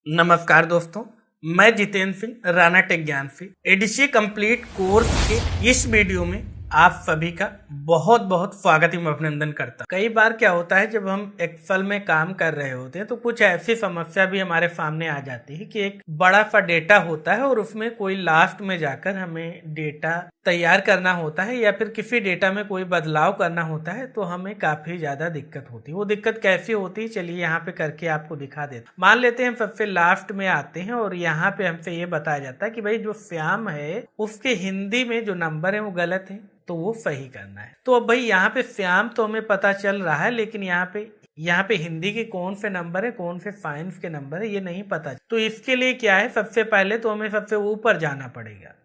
नमस्कार दोस्तों, मैं जितेंद्र सिंह राणा टेक ज्ञान से एडीसी कंप्लीट कोर्स के इस वीडियो में आप सभी का बहुत बहुत स्वागत एवं अभिनंदन करता हूं। कई बार क्या होता है, जब हम एक्सेल में काम कर रहे होते हैं तो कुछ ऐसी समस्या भी हमारे सामने आ जाती है कि एक बड़ा सा डेटा होता है और उसमें कोई लास्ट में जाकर हमें डेटा तैयार करना होता है या फिर किसी डेटा में कोई बदलाव करना होता है तो हमें काफी ज्यादा दिक्कत होती है। वो दिक्कत कैसी होती है, चलिए यहाँ पे करके आपको दिखा देते। मान लेते हैं हम सबसे लास्ट में आते हैं और यहाँ पे हमसे ये बताया जाता है कि भाई जो श्याम है उसके हिंदी में जो नंबर है वो गलत है, तो वो सही करना है। तो अब भाई यहाँ पे श्याम तो हमें पता चल रहा है, लेकिन यहाँ पे हिंदी के कौन से नंबर है, कौन से साइंस के नंबर है, ये नहीं पता। तो इसके लिए क्या है, सबसे पहले तो हमें सबसे ऊपर जाना पड़ेगा।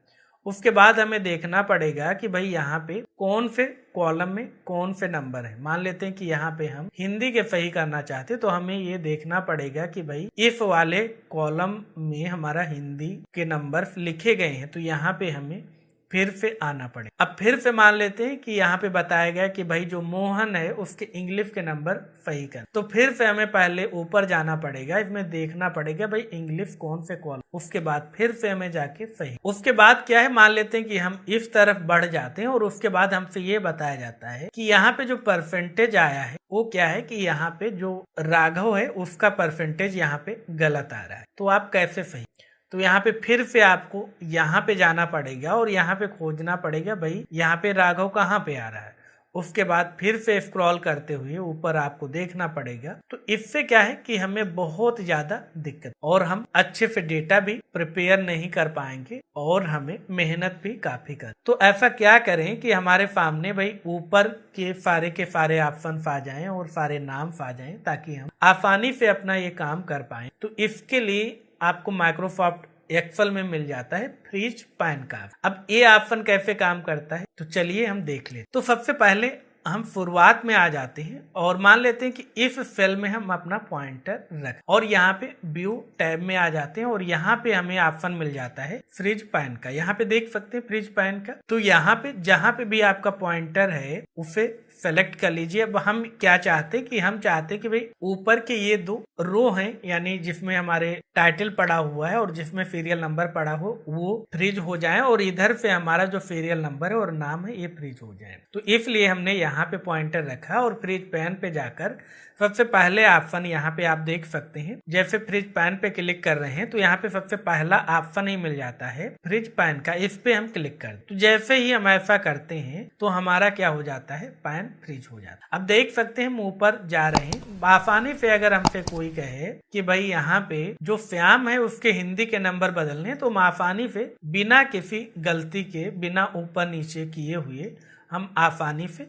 उसके बाद हमें देखना पड़ेगा कि भाई यहाँ पे कौन से कॉलम में कौन से नंबर है। मान लेते हैं कि यहाँ पे हम हिंदी के सही करना चाहते, तो हमें ये देखना पड़ेगा कि भाई इस वाले कॉलम में हमारा हिंदी के नंबर लिखे गए हैं, तो यहाँ पे हमें फिर से आना पड़ेगा। अब फिर से मान लेते हैं कि यहाँ पे बताया गया कि भाई जो मोहन है उसके इंग्लिश के नंबर सही कर, तो फिर से हमें पहले ऊपर जाना पड़ेगा, इसमें देखना पड़ेगा भाई इंग्लिश कौन से कॉलम, उसके बाद फिर से हमें जाके सही। उसके बाद क्या है, मान लेते हैं कि हम इस तरफ बढ़ जाते हैं और उसके बाद हमसे ये बताया जाता है कि यहाँ पे जो परसेंटेज आया है वो क्या है कि यहाँ पे जो राघव है उसका परसेंटेज यहाँ पे गलत आ रहा है, तो आप कैसे सही। तो यहाँ पे फिर से आपको यहाँ पे जाना पड़ेगा और यहाँ पे खोजना पड़ेगा भाई यहाँ पे राघव कहाँ पे आ रहा है। उसके बाद फिर से स्क्रॉल करते हुए ऊपर आपको देखना पड़ेगा। तो इससे क्या है कि हमें बहुत ज्यादा दिक्कत और हम अच्छे से डेटा भी प्रिपेयर नहीं कर पाएंगे और हमें मेहनत भी काफी कर। तो ऐसा क्या करें कि हमारे सामने भाई ऊपर के सारे ऑप्शन आ जाएं और सारे नाम आ जाएं, ताकि हम आसानी से अपना ये काम कर पाए। तो इसके लिए आपको माइक्रोसॉफ्ट एक्सेल में मिल जाता है फ्रीज पैन कार्ड। अब ये ऑप्शन कैसे काम करता है तो चलिए हम देख लेते। तो सबसे पहले हम शुरुआत में आ जाते हैं और मान लेते हैं कि इस सेल में हम अपना पॉइंटर रख और यहाँ पे व्यू टैब में आ जाते हैं और यहाँ पे हमें ऑप्शन मिल जाता है फ्रीज पैन का। यहाँ पे देख सकते हैं फ्रीज पैन का। तो यहाँ पे जहाँ पे भी आपका पॉइंटर है उसे सेलेक्ट कर लीजिए। अब हम क्या चाहते कि हम चाहते कि भाई ऊपर के ये दो रो हैं, यानी जिसमें हमारे टाइटल पड़ा हुआ है और जिसमें सीरियल नंबर पड़ा हो वो फ्रीज हो जाए और इधर से हमारा जो सीरियल नंबर है और नाम है ये फ्रीज हो जाए। तो इसलिए हमने यहाँ पे पॉइंटर रखा और फ्रीज पैन पे जाकर सबसे पहले ऑप्शन यहाँ पे आप देख सकते हैं। जैसे फ्रीज पैन पे क्लिक कर रहे हैं तो यहाँ पे सबसे पहला ऑप्शन ही मिल जाता है फ्रीज पैन का, इस पे हम क्लिक कर। तो जैसे ही हम ऐसा करते हैं तो हमारा क्या हो जाता है, पैन फ्रीज हो जाता है। अब देख सकते हैं हम ऊपर जा रहे हैं। आसानी से अगर हमसे कोई कहे कि भाई यहाँ पे जो श्याम है उसके हिंदी के नंबर बदलने, तो हम आसानी से बिना किसी गलती के, बिना ऊपर नीचे किए हुए हम आसानी से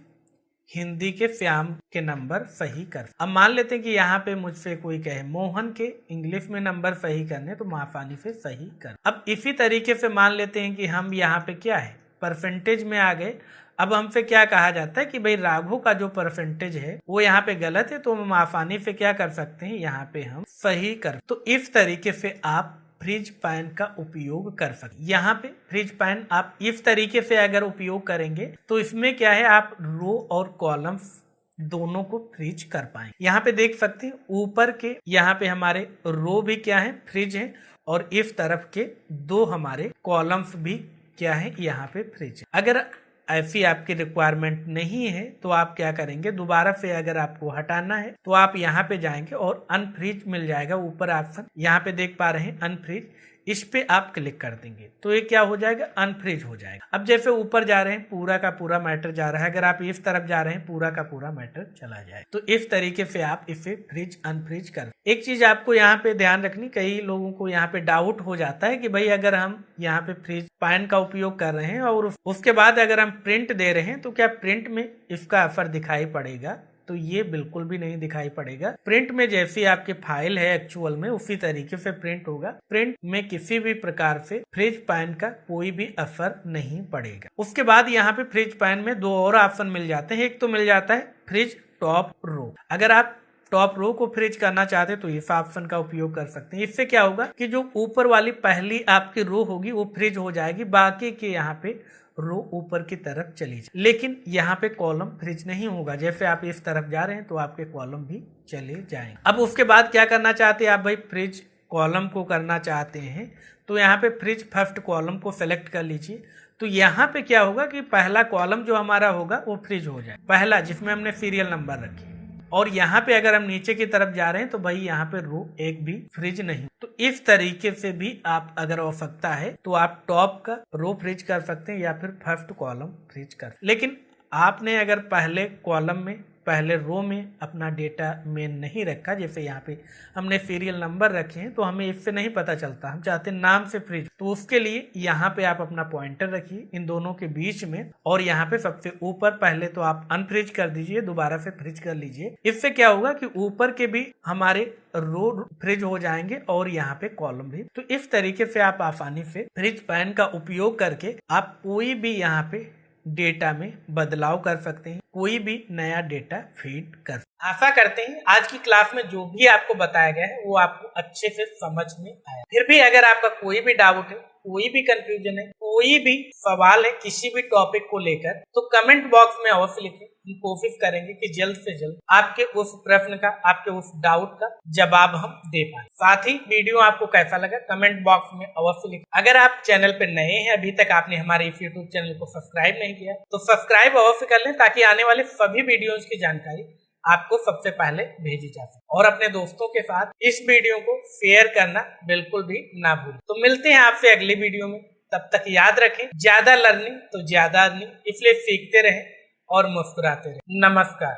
हिंदी के श्याम के नंबर सही कर। अब मान लेते हैं कि यहाँ पे मुझसे कोई कहे मोहन के इंग्लिश में नंबर सही करने, तो मैं आसानी से सही कर। अब इसी तरीके से मान लेते हैं कि हम यहाँ पे क्या है, परसेंटेज में आ गए। अब हमसे क्या कहा जाता है कि भाई राघव का जो परसेंटेज है वो यहाँ पे गलत है, तो हम आसानी से क्या कर सकते हैं, यहाँ पे हम सही कर। तो इस तरीके से आप फ्रीज पैन का उपयोग कर सकते। यहाँ पे फ्रीज पैन आप इस तरीके से अगर उपयोग करेंगे तो इसमें क्या है, आप रो और कॉलम्स दोनों को फ्रीज कर पाए। यहाँ पे देख सकते हैं ऊपर के यहाँ पे हमारे रो भी क्या है, फ्रीज है, और इस तरफ के दो हमारे कॉलम्स भी क्या है, यहाँ पे फ्रीज है। अगर ऐसी आपकी रिक्वायरमेंट नहीं है तो आप क्या करेंगे, दोबारा से अगर आपको हटाना है तो आप यहाँ पे जाएंगे और अनफ्रीज मिल जाएगा ऊपर ऑप्शन, यहाँ पे देख पा रहे हैं अनफ्रीज, इस पे आप क्लिक कर देंगे तो ये क्या हो जाएगा, अनफ्रीज हो जाएगा। अब जैसे ऊपर जा रहे हैं पूरा का पूरा मैटर जा रहा है, अगर आप इस तरफ जा रहे हैं पूरा का पूरा मैटर चला जाए। तो इस तरीके से आप इसे फ्रीज अनफ्रीज कर। एक चीज आपको यहाँ पे ध्यान रखनी, कई लोगों को यहाँ पे डाउट हो जाता है कि भाई अगर हम यहाँ पे फ्रीज पैन का उपयोग कर रहे हैं और उसके बाद अगर हम प्रिंट दे रहे हैं तो क्या प्रिंट में इसका असर दिखाई पड़ेगा, तो ये बिल्कुल भी नहीं दिखाई पड़ेगा। प्रिंट में जैसी आपकी फाइल है एक्चुअल में उसी तरीके से प्रिंट होगा। प्रिंट में किसी भी प्रकार से फ्रीज पैन का कोई भी असर नहीं पड़ेगा। उसके बाद यहाँ पे फ्रीज पैन में दो और ऑप्शन मिल जाते हैं। एक तो मिल जाता है फ्रीज टॉप रो। अगर आप टॉप रो को फ्रीज करना चाहते हैं तो इस ऑप्शन का उपयोग कर सकते हैं। इससे क्या होगा कि जो ऊपर वाली पहली आपकी रो होगी वो फ्रीज हो जाएगी, बाकी के यहाँ पे रो ऊपर की तरफ चली जाए, लेकिन यहाँ पे कॉलम फ्रीज नहीं होगा। जैसे आप इस तरफ जा रहे हैं तो आपके कॉलम भी चले जाएंगे। अब उसके बाद क्या करना चाहते हैं आप, भाई फ्रीज कॉलम को करना चाहते हैं तो यहाँ पे फ्रिज फर्स्ट कॉलम को सेलेक्ट कर लीजिए। तो यहाँ पे क्या होगा कि पहला कॉलम जो हमारा होगा वो फ्रिज हो जाए, पहला जिसमें हमने सीरियल नंबर रखी। और यहाँ पे अगर हम नीचे की तरफ जा रहे हैं तो भाई यहाँ पे रो एक भी फ्रिज नहीं। तो इस तरीके से भी आप अगर आवश्यकता है तो आप टॉप का रो फ्रिज कर सकते हैं या फिर फर्स्ट कॉलम फ्रिज कर। लेकिन आपने अगर पहले कॉलम में पहले रो में अपना डेटा मेन नहीं रखा, जैसे यहाँ पे हमने सीरियल नंबर रखे हैं तो हमें इससे नहीं पता चलता, हम चाहते हैं नाम से फ्रिज। तो उसके लिए यहाँ पे आप अपना पॉइंटर रखिए इन दोनों के बीच में और यहाँ पे सबसे ऊपर पहले तो आप अनफ्रिज कर दीजिए, दोबारा से फ्रिज कर लीजिए। इससे क्या होगा कि ऊपर के भी हमारे रो फ्रिज हो जाएंगे और यहाँ पे कॉलम भी। तो इस तरीके से आप आसानी से फ्रिज पैन का उपयोग करके आप कोई भी यहाँ पे डेटा में बदलाव कर सकते हैं, कोई भी नया डेटा फीड कर। आशा करते हैं आज की क्लास में जो भी आपको बताया गया है वो आपको अच्छे से समझ में आया। फिर भी अगर आपका कोई भी डाउट है, कोई भी कंफ्यूजन है, कोई भी सवाल है किसी भी टॉपिक को लेकर तो कमेंट बॉक्स में अवश्य लिखें। हम कोशिश करेंगे कि जल्द से जल्द आपके उस प्रश्न का, आपके उस डाउट का जवाब हम दे पाए। साथ ही वीडियो आपको कैसा लगा कमेंट बॉक्स में अवश्य लिखें। अगर आप चैनल पे नए हैं, अभी तक आपने हमारे इस यूट्यूब चैनल को सब्सक्राइब नहीं किया तो सब्सक्राइब अवश्य कर लें ताकि आने वाले सभी वीडियोज की जानकारी आपको सबसे पहले भेजी जा सके। और अपने दोस्तों के साथ इस वीडियो को शेयर करना बिल्कुल भी ना भूलें। तो मिलते हैं आपसे अगली वीडियो में, तब तक याद रखें ज्यादा लर्निंग तो ज्यादा अर्निंग, इसलिए सीखते रहें और मुस्कुराते रहें। नमस्कार।